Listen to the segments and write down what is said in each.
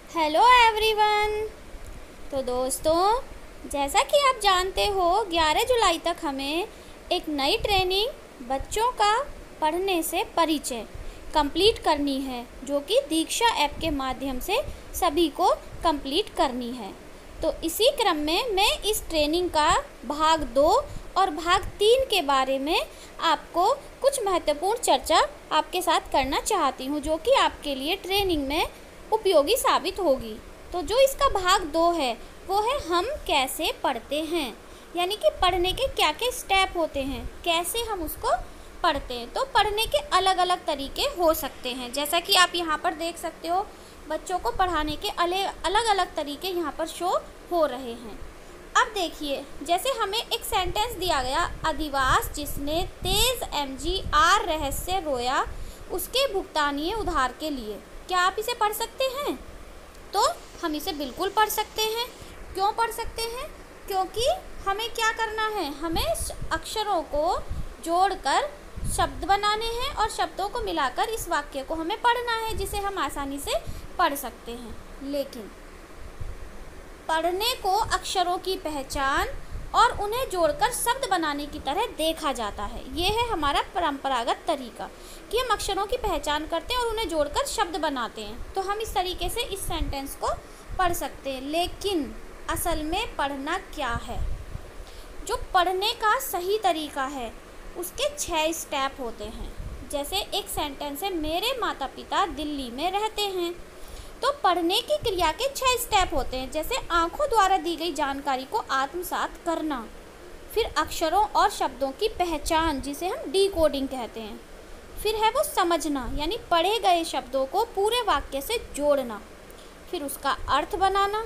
Hello everyone. तो दोस्तों, जैसा कि आप जानते हो 11 जुलाई तक हमें एक नई ट्रेनिंग बच्चों का पढ़ने से परिचय कंप्लीट करनी है, जो कि दीक्षा ऐप के माध्यम से सभी को कंप्लीट करनी है। तो इसी क्रम में मैं इस ट्रेनिंग का भाग 2 और भाग 3 के बारे में आपको कुछ महत्वपूर्ण चर्चा आपके साथ करना चाहती हूँ, जो कि आपके लिए ट्रेनिंग में उपयोगी साबित होगी। तो जो इसका भाग 2 है वो है हम कैसे पढ़ते हैं, यानी कि पढ़ने के क्या क्या स्टेप होते हैं, कैसे हम उसको पढ़ते हैं। तो पढ़ने के अलग अलग तरीके हो सकते हैं, जैसा कि आप यहाँ पर देख सकते हो। बच्चों को पढ़ाने के अलग अलग तरीके यहाँ पर शो हो रहे हैं। अब देखिए, जैसे हमें एक सेंटेंस दिया गया, अधिवास जिसने तेज MGR रहस्य रोया उसके भुगतानिए उधार के लिए। क्या आप इसे पढ़ सकते हैं? तो हम इसे बिल्कुल पढ़ सकते हैं। क्यों पढ़ सकते हैं? क्योंकि हमें क्या करना है, हमें अक्षरों को जोड़कर शब्द बनाने हैं और शब्दों को मिलाकर इस वाक्य को हमें पढ़ना है, जिसे हम आसानी से पढ़ सकते हैं। लेकिन पढ़ने को अक्षरों की पहचान और उन्हें जोड़कर शब्द बनाने की तरह देखा जाता है। ये है हमारा परंपरागत तरीका कि हम अक्षरों की पहचान करते हैं और उन्हें जोड़कर शब्द बनाते हैं। तो हम इस तरीके से इस सेंटेंस को पढ़ सकते हैं। लेकिन असल में पढ़ना क्या है? जो पढ़ने का सही तरीका है उसके 6 स्टेप होते हैं। जैसे एक सेंटेंस है, मेरे माता पिता दिल्ली में रहते हैं। तो पढ़ने की क्रिया के 6 स्टेप होते हैं, जैसे आँखों द्वारा दी गई जानकारी को आत्मसात करना, फिर अक्षरों और शब्दों की पहचान जिसे हम डिकोडिंग कहते हैं, फिर है वो समझना यानी पढ़े गए शब्दों को पूरे वाक्य से जोड़ना, फिर उसका अर्थ बनाना,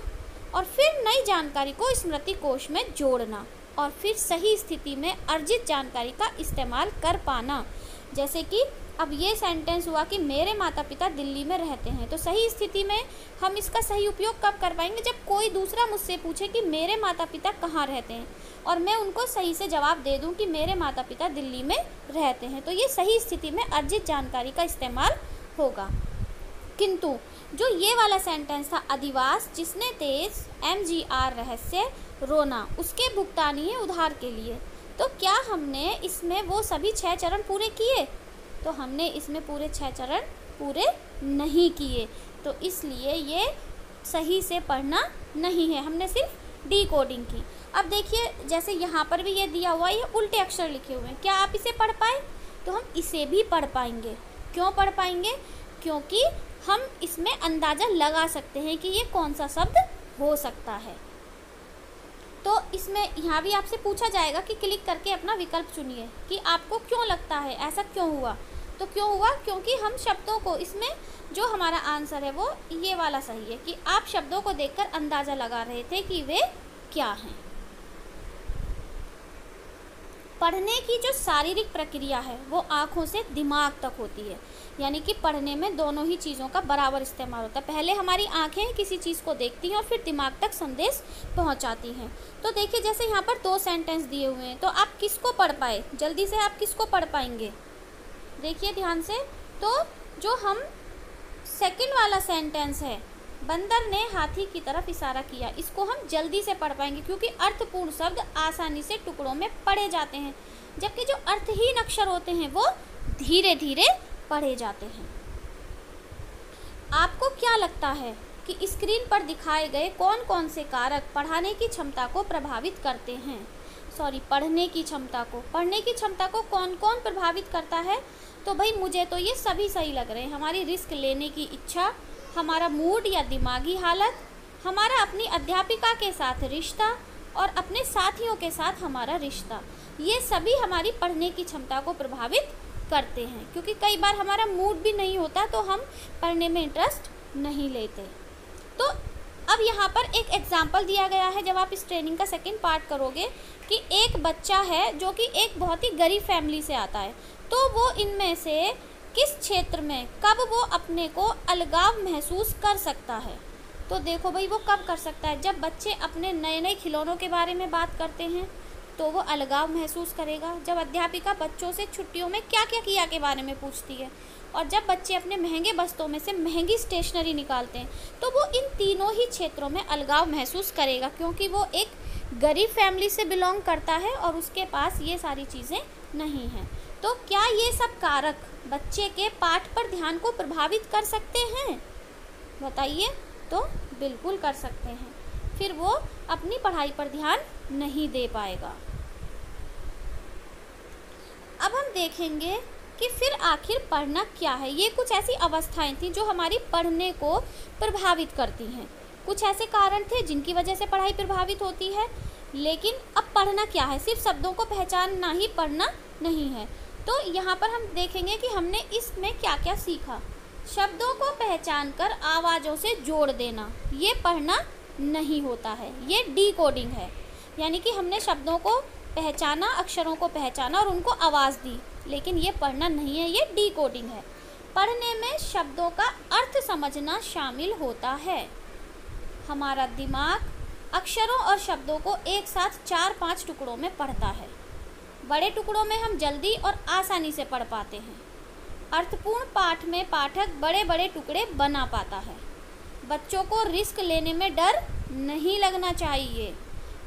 और फिर नई जानकारी को स्मृति कोश में जोड़ना, और फिर सही स्थिति में अर्जित जानकारी का इस्तेमाल कर पाना। जैसे कि अब ये सेंटेंस हुआ कि मेरे माता पिता दिल्ली में रहते हैं। तो सही स्थिति में हम इसका सही उपयोग कब कर पाएंगे? जब कोई दूसरा मुझसे पूछे कि मेरे माता पिता कहाँ रहते हैं और मैं उनको सही से जवाब दे दूं कि मेरे माता पिता दिल्ली में रहते हैं। तो ये सही स्थिति में अर्जित जानकारी का इस्तेमाल होगा। किंतु जो ये वाला सेंटेंस था, अधिवास जिसने तेज MGR रहस्य रोना उसके भुगतानिए उधार के लिए, तो क्या हमने इसमें वो सभी 6 चरण पूरे किए? तो हमने इसमें पूरे 6 चरण पूरे नहीं किए। तो इसलिए ये सही से पढ़ना नहीं है, हमने सिर्फ डिकोडिंग की। अब देखिए, जैसे यहाँ पर भी ये दिया हुआ है, ये उल्टे अक्षर लिखे हुए हैं। क्या आप इसे पढ़ पाए? तो हम इसे भी पढ़ पाएंगे। क्यों पढ़ पाएंगे? क्योंकि हम इसमें अंदाज़ा लगा सकते हैं कि ये कौन सा शब्द हो सकता है। तो इसमें यहाँ भी आपसे पूछा जाएगा कि क्लिक करके अपना विकल्प चुनिए कि आपको क्यों लगता है, ऐसा क्यों हुआ। तो क्यों हुआ? क्योंकि हम शब्दों को, इसमें जो हमारा आंसर है वो ये वाला सही है कि आप शब्दों को देखकर अंदाज़ा लगा रहे थे कि वे क्या हैं। पढ़ने की जो शारीरिक प्रक्रिया है वो आँखों से दिमाग तक होती है, यानी कि पढ़ने में दोनों ही चीज़ों का बराबर इस्तेमाल होता है। पहले हमारी आँखें किसी चीज़ को देखती हैं और फिर दिमाग तक संदेश पहुंचाती हैं। तो देखिए, जैसे यहाँ पर 2 सेंटेंस दिए हुए हैं, तो आप किसको पढ़ पाए? जल्दी से आप किसको पढ़ पाएंगे? देखिए ध्यान से। तो जो हम सेकंड वाला सेंटेंस है, बंदर ने हाथी की तरफ इशारा किया, इसको हम जल्दी से पढ़ पाएंगे क्योंकि अर्थपूर्ण शब्द आसानी से टुकड़ों में पढ़े जाते हैं, जबकि जो अर्थहीन अक्षर होते हैं वो धीरे धीरे पढ़े जाते हैं। आपको क्या लगता है कि स्क्रीन पर दिखाए गए कौन कौन से कारक पढ़ने की क्षमता को प्रभावित करते हैं? पढ़ने की क्षमता को कौन कौन प्रभावित करता है? तो भाई मुझे तो ये सभी सही लग रहे हैं। हमारी रिस्क लेने की इच्छा, हमारा मूड या दिमागी हालत, हमारा अपनी अध्यापिका के साथ रिश्ता और अपने साथियों के साथ हमारा रिश्ता, ये सभी हमारी पढ़ने की क्षमता को प्रभावित करते हैं। क्योंकि कई बार हमारा मूड भी नहीं होता तो हम पढ़ने में इंटरेस्ट नहीं लेते। तो अब यहाँ पर एक एग्जाम्पल दिया गया है, जब आप इस ट्रेनिंग का सेकंड पार्ट करोगे, कि एक बच्चा है जो कि एक बहुत ही गरीब फैमिली से आता है, तो वो इनमें से किस क्षेत्र में कब वो अपने को अलगाव महसूस कर सकता है? तो देखो भाई, वो कब कर सकता है? जब बच्चे अपने नए नए खिलौनों के बारे में बात करते हैं तो वो अलगाव महसूस करेगा। जब अध्यापिका बच्चों से छुट्टियों में क्या क्या किया के बारे में पूछती है और जब बच्चे अपने महंगे बस्तों में से महंगी स्टेशनरी निकालते हैं तो वो इन तीनों ही क्षेत्रों में अलगाव महसूस करेगा, क्योंकि वो एक गरीब फैमिली से बिलोंग करता है और उसके पास ये सारी चीज़ें नहीं हैं। तो क्या ये सब कारक बच्चे के पाठ पर ध्यान को प्रभावित कर सकते हैं? बताइए। तो बिल्कुल कर सकते हैं। फिर वो अपनी पढ़ाई पर ध्यान नहीं दे पाएगा। अब हम देखेंगे कि फिर आखिर पढ़ना क्या है। ये कुछ ऐसी अवस्थाएं थी जो हमारी पढ़ने को प्रभावित करती हैं। कुछ ऐसे कारण थे जिनकी वजह से पढ़ाई प्रभावित होती है। लेकिन अब पढ़ना क्या है? सिर्फ शब्दों को पहचानना ही पढ़ना नहीं है। तो यहाँ पर हम देखेंगे कि हमने इसमें क्या क्या सीखा। शब्दों को पहचानकर आवाज़ों से जोड़ देना, ये पढ़ना नहीं होता है, ये डिकोडिंग है। यानी कि हमने शब्दों को पहचाना, अक्षरों को पहचाना और उनको आवाज़ दी, लेकिन ये पढ़ना नहीं है, ये डिकोडिंग है। पढ़ने में शब्दों का अर्थ समझना शामिल होता है। हमारा दिमाग अक्षरों और शब्दों को एक साथ 4-5 टुकड़ों में पढ़ता है। बड़े टुकड़ों में हम जल्दी और आसानी से पढ़ पाते हैं। अर्थपूर्ण पाठ में पाठक बड़े बड़े टुकड़े बना पाता है। बच्चों को रिस्क लेने में डर नहीं लगना चाहिए।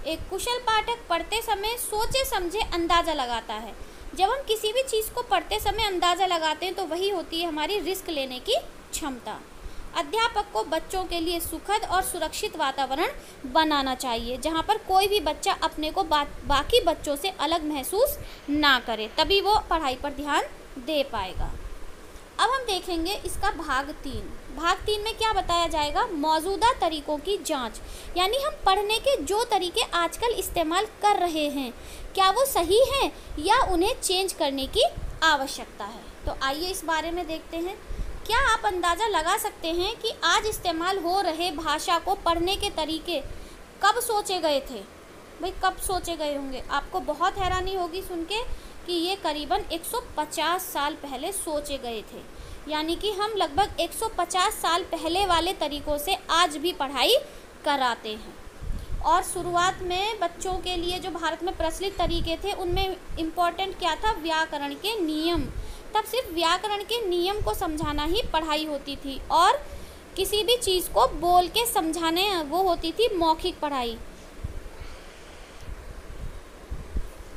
एक कुशल पाठक पढ़ते समय सोचे समझे अंदाज़ा लगाता है। जब हम किसी भी चीज़ को पढ़ते समय अंदाज़ा लगाते हैं तो वही होती है हमारी रिस्क लेने की क्षमता। अध्यापक को बच्चों के लिए सुखद और सुरक्षित वातावरण बनाना चाहिए, जहाँ पर कोई भी बच्चा अपने को बाकी बच्चों से अलग महसूस ना करे, तभी वो पढ़ाई पर ध्यान दे पाएगा। अब हम देखेंगे इसका भाग 3। भाग 3 में क्या बताया जाएगा? मौजूदा तरीकों की जांच। यानी हम पढ़ने के जो तरीके आजकल इस्तेमाल कर रहे हैं, क्या वो सही हैं या उन्हें चेंज करने की आवश्यकता है। तो आइए इस बारे में देखते हैं। क्या आप अंदाज़ा लगा सकते हैं कि आज इस्तेमाल हो रहे भाषा को पढ़ने के तरीके कब सोचे गए थे? भाई कब सोचे गए होंगे? आपको बहुत हैरानी होगी सुन के कि ये करीबन 150 साल पहले सोचे गए थे। यानी कि हम लगभग 150 साल पहले वाले तरीक़ों से आज भी पढ़ाई कराते हैं। और शुरुआत में बच्चों के लिए जो भारत में प्रचलित तरीके थे उनमें इम्पॉर्टेंट क्या था? व्याकरण के नियम। तब सिर्फ व्याकरण के नियम को समझाना ही पढ़ाई होती थी और किसी भी चीज़ को बोल के समझाने वो होती थी मौखिक पढ़ाई।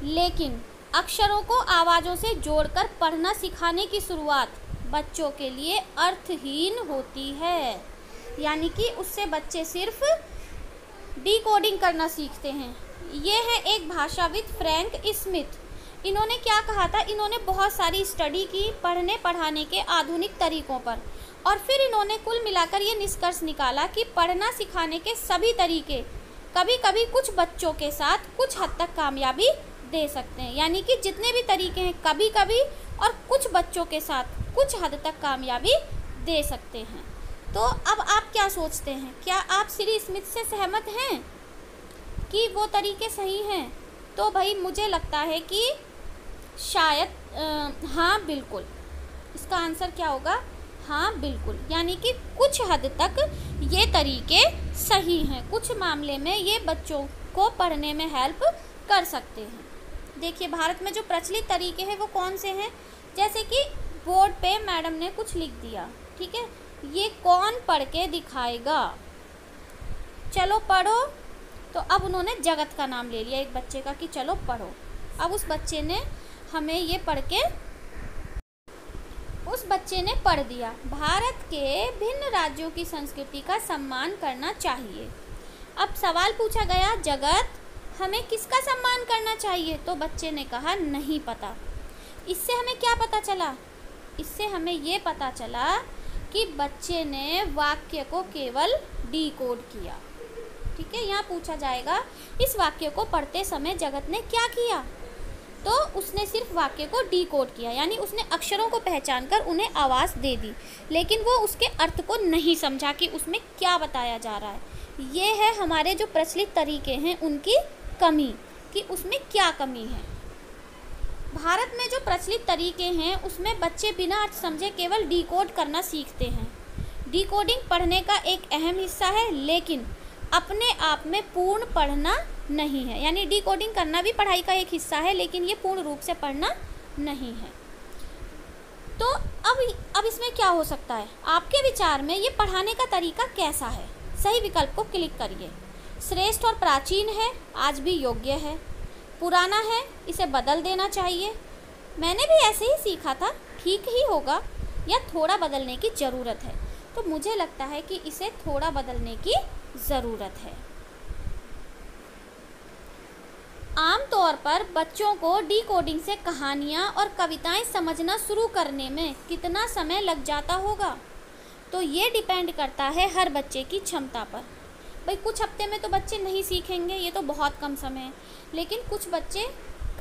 लेकिन अक्षरों को आवाज़ों से जोड़कर पढ़ना सिखाने की शुरुआत बच्चों के लिए अर्थहीन होती है। यानी कि उससे बच्चे सिर्फ डिकोडिंग करना सीखते हैं। ये है एक भाषाविद फ्रैंक स्मिथ। इन्होंने क्या कहा था? इन्होंने बहुत सारी स्टडी की पढ़ने पढ़ाने के आधुनिक तरीक़ों पर और फिर इन्होंने कुल मिलाकर ये निष्कर्ष निकाला कि पढ़ना सिखाने के सभी तरीके कभी कभी कुछ बच्चों के साथ कुछ हद तक कामयाबी दे सकते हैं। यानी कि जितने भी तरीके हैं कभी कभी और कुछ बच्चों के साथ कुछ हद तक कामयाबी दे सकते हैं। तो अब आप क्या सोचते हैं? क्या आप श्री स्मिथ से सहमत हैं कि वो तरीके सही हैं? तो भाई मुझे लगता है कि शायद हाँ बिल्कुल। इसका आंसर क्या होगा? हाँ बिल्कुल। यानी कि कुछ हद तक ये तरीके सही हैं। कुछ मामले में ये बच्चों को पढ़ने में हेल्प कर सकते हैं। देखिए भारत में जो प्रचलित तरीके हैं वो कौन से हैं? जैसे कि बोर्ड पे मैडम ने कुछ लिख दिया, ठीक है, ये कौन पढ़ के दिखाएगा? चलो पढ़ो। तो अब उन्होंने जगत का नाम ले लिया एक बच्चे का कि चलो पढ़ो। अब उस बच्चे ने पढ़ दिया। भारत के भिन्न राज्यों की संस्कृति का सम्मान करना चाहिए। अब सवाल पूछा गया, जगत हमें किसका सम्मान करना चाहिए? तो बच्चे ने कहा नहीं पता। इससे हमें क्या पता चला? इससे हमें ये पता चला कि बच्चे ने वाक्य को केवल डिकोड किया। ठीक है, यहाँ पूछा जाएगा इस वाक्य को पढ़ते समय जगत ने क्या किया? तो उसने सिर्फ वाक्य को डिकोड किया, यानी उसने अक्षरों को पहचानकर उन्हें आवाज़ दे दी, लेकिन वो उसके अर्थ को नहीं समझा कि उसमें क्या बताया जा रहा है। ये है हमारे जो प्रचलित तरीके हैं उनकी कमी, कि उसमें क्या कमी है। भारत में जो प्रचलित तरीके हैं उसमें बच्चे बिना अर्थ समझे केवल डिकोड करना सीखते हैं। डिकोडिंग पढ़ने का एक अहम हिस्सा है, लेकिन अपने आप में पूर्ण पढ़ना नहीं है। यानी डिकोडिंग करना भी पढ़ाई का एक हिस्सा है, लेकिन ये पूर्ण रूप से पढ़ना नहीं है। तो अब इसमें क्या हो सकता है? आपके विचार में ये पढ़ाने का तरीका कैसा है? सही विकल्प को क्लिक करिए। श्रेष्ठ और प्राचीन है, आज भी योग्य है। पुराना है, इसे बदल देना चाहिए। मैंने भी ऐसे ही सीखा था, ठीक ही होगा, या थोड़ा बदलने की ज़रूरत है। तो मुझे लगता है कि इसे थोड़ा बदलने की ज़रूरत है। आमतौर पर बच्चों को डिकोडिंग से कहानियाँ और कविताएं समझना शुरू करने में कितना समय लग जाता होगा? तो ये डिपेंड करता है हर बच्चे की क्षमता पर। भाई कुछ हफ्ते में तो बच्चे नहीं सीखेंगे, ये तो बहुत कम समय है। लेकिन कुछ बच्चे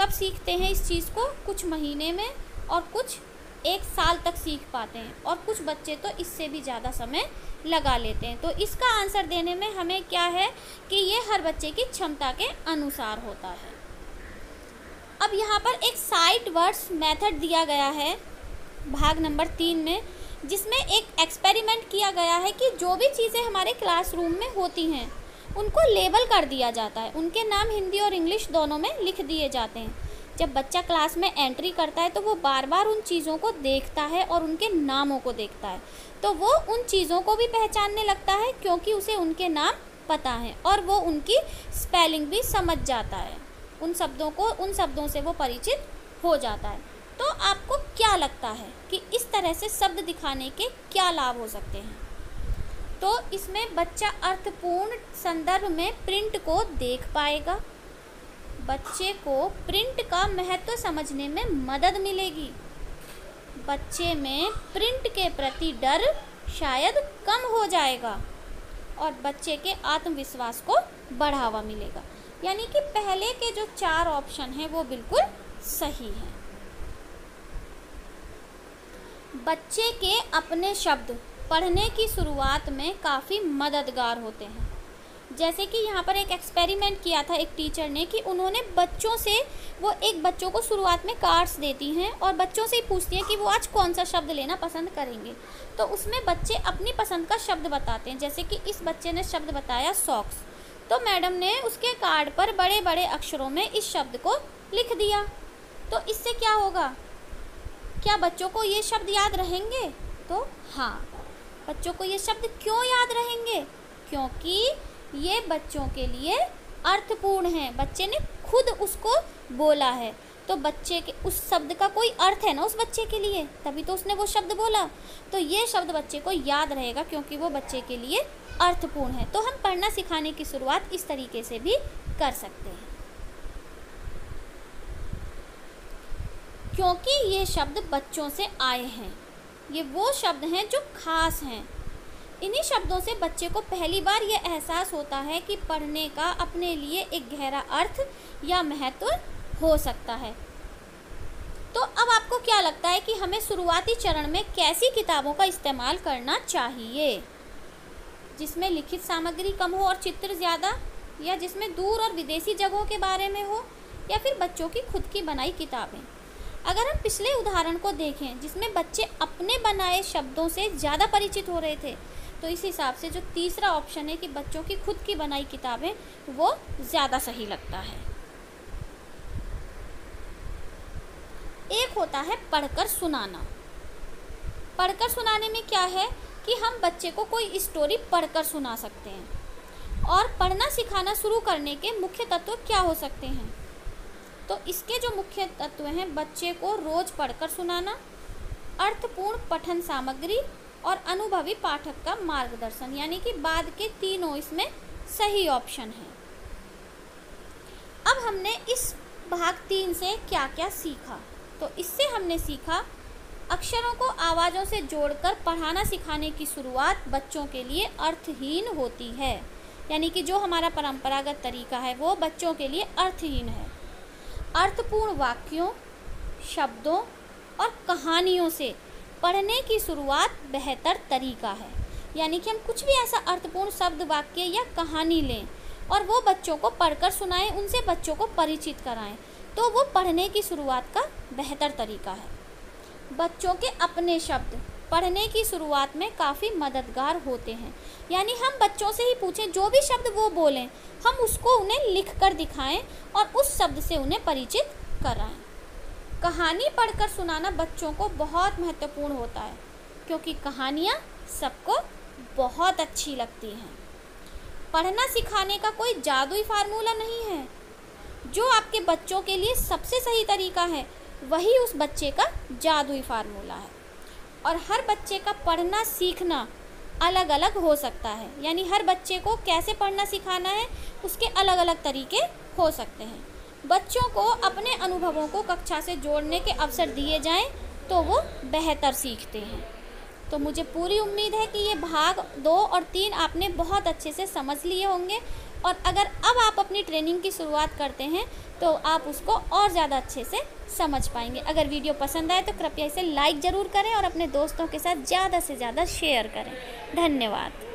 कब सीखते हैं इस चीज़ को? कुछ महीने में, और कुछ 1 साल तक सीख पाते हैं, और कुछ बच्चे तो इससे भी ज़्यादा समय लगा लेते हैं। तो इसका आंसर देने में हमें क्या है कि ये हर बच्चे की क्षमता के अनुसार होता है। अब यहाँ पर एक साइट वर्ड्स मेथड दिया गया है भाग नंबर 3 में, जिसमें एक एक्सपेरिमेंट किया गया है कि जो भी चीज़ें हमारे क्लासरूम में होती हैं उनको लेबल कर दिया जाता है। उनके नाम हिंदी और इंग्लिश दोनों में लिख दिए जाते हैं। जब बच्चा क्लास में एंट्री करता है तो वो बार बार उन चीज़ों को देखता है और उनके नामों को देखता है। तो वो उन चीज़ों को भी पहचानने लगता है क्योंकि उसे उनके नाम पता है, और वो उनकी स्पेलिंग भी समझ जाता है। उन शब्दों से वो परिचित हो जाता है। तो आपको क्या लगता है कि इस तरह से शब्द दिखाने के क्या लाभ हो सकते हैं? तो इसमें बच्चा अर्थपूर्ण संदर्भ में प्रिंट को देख पाएगा। बच्चे को प्रिंट का महत्व समझने में मदद मिलेगी। बच्चे में प्रिंट के प्रति डर शायद कम हो जाएगा, और बच्चे के आत्मविश्वास को बढ़ावा मिलेगा। यानी कि पहले के जो 4 ऑप्शन हैं वो बिल्कुल सही हैं। बच्चे के अपने शब्द पढ़ने की शुरुआत में काफ़ी मददगार होते हैं। जैसे कि यहाँ पर एक एक्सपेरिमेंट किया था एक टीचर ने कि उन्होंने बच्चों से, वो एक बच्चों को शुरुआत में कार्ड्स देती हैं और बच्चों से ही पूछती हैं कि वो आज कौन सा शब्द लेना पसंद करेंगे। तो उसमें बच्चे अपनी पसंद का शब्द बताते हैं। जैसे कि इस बच्चे ने शब्द बताया सॉक्स, तो मैडम ने उसके कार्ड पर बड़े बड़े अक्षरों में इस शब्द को लिख दिया। तो इससे क्या होगा? क्या बच्चों को ये शब्द याद रहेंगे? तो हाँ, बच्चों को ये शब्द क्यों याद रहेंगे? क्योंकि ये बच्चों के लिए अर्थपूर्ण है। बच्चे ने खुद उसको बोला है, तो बच्चे के उस शब्द का कोई अर्थ है ना उस बच्चे के लिए, तभी तो उसने वो शब्द बोला। तो ये शब्द बच्चे को याद रहेगा क्योंकि वो बच्चे के लिए अर्थपूर्ण है। तो हम पढ़ना सिखाने की शुरुआत इस तरीके से भी कर सकते हैं, क्योंकि ये शब्द बच्चों से आए हैं। ये वो शब्द हैं जो खास हैं। इन्हीं शब्दों से बच्चे को पहली बार ये एहसास होता है कि पढ़ने का अपने लिए एक गहरा अर्थ या महत्व हो सकता है। तो अब आपको क्या लगता है कि हमें शुरुआती चरण में कैसी किताबों का इस्तेमाल करना चाहिए? जिसमें लिखित सामग्री कम हो और चित्र ज़्यादा, या जिसमें दूर और विदेशी जगहों के बारे में हो, या फिर बच्चों की खुद की बनाई किताबें? अगर हम पिछले उदाहरण को देखें जिसमें बच्चे अपने बनाए शब्दों से ज़्यादा परिचित हो रहे थे, तो इस हिसाब से जो तीसरा ऑप्शन है कि बच्चों की खुद की बनाई किताबें, वो ज़्यादा सही लगता है। एक होता है पढ़कर सुनाना। पढ़कर सुनाने में क्या है कि हम बच्चे को कोई स्टोरी पढ़कर सुना सकते हैं। और पढ़ना सिखाना शुरू करने के मुख्य तत्व क्या हो सकते हैं? तो इसके जो मुख्य तत्व हैं, बच्चे को रोज़ पढ़कर सुनाना, अर्थपूर्ण पठन सामग्री, और अनुभवी पाठक का मार्गदर्शन। यानी कि बाद के तीनों इसमें सही ऑप्शन हैं। अब हमने इस भाग 3 से क्या क्या सीखा? तो इससे हमने सीखा अक्षरों को आवाज़ों से जोड़कर पढ़ाना सिखाने की शुरुआत बच्चों के लिए अर्थहीन होती है। यानी कि जो हमारा परंपरागत तरीका है वो बच्चों के लिए अर्थहीन है। अर्थपूर्ण वाक्यों, शब्दों और कहानियों से पढ़ने की शुरुआत बेहतर तरीका है। यानी कि हम कुछ भी ऐसा अर्थपूर्ण शब्द, वाक्य या कहानी लें और वो बच्चों को पढ़कर सुनाएं, उनसे बच्चों को परिचित कराएं, तो वो पढ़ने की शुरुआत का बेहतर तरीका है। बच्चों के अपने शब्द पढ़ने की शुरुआत में काफ़ी मददगार होते हैं। यानी हम बच्चों से ही पूछें, जो भी शब्द वो बोलें हम उसको उन्हें लिख कर दिखाएं और उस शब्द से उन्हें परिचित कराएं। कहानी पढ़कर सुनाना बच्चों को बहुत महत्वपूर्ण होता है, क्योंकि कहानियाँ सबको बहुत अच्छी लगती हैं। पढ़ना सिखाने का कोई जादुई फार्मूला नहीं है। जो आपके बच्चों के लिए सबसे सही तरीका है, वही उस बच्चे का जादुई फार्मूला है। और हर बच्चे का पढ़ना सीखना अलग अलग हो सकता है, यानी हर बच्चे को कैसे पढ़ना सिखाना है उसके अलग अलग तरीके हो सकते हैं। बच्चों को अपने अनुभवों को कक्षा से जोड़ने के अवसर दिए जाएं तो वो बेहतर सीखते हैं। तो मुझे पूरी उम्मीद है कि ये भाग 2 और 3 आपने बहुत अच्छे से समझ लिए होंगे, और अगर अब आप अपनी ट्रेनिंग की शुरुआत करते हैं तो आप उसको और ज़्यादा अच्छे से समझ पाएंगे। अगर वीडियो पसंद आए तो कृपया इसे लाइक ज़रूर करें और अपने दोस्तों के साथ ज़्यादा से ज़्यादा शेयर करें। धन्यवाद।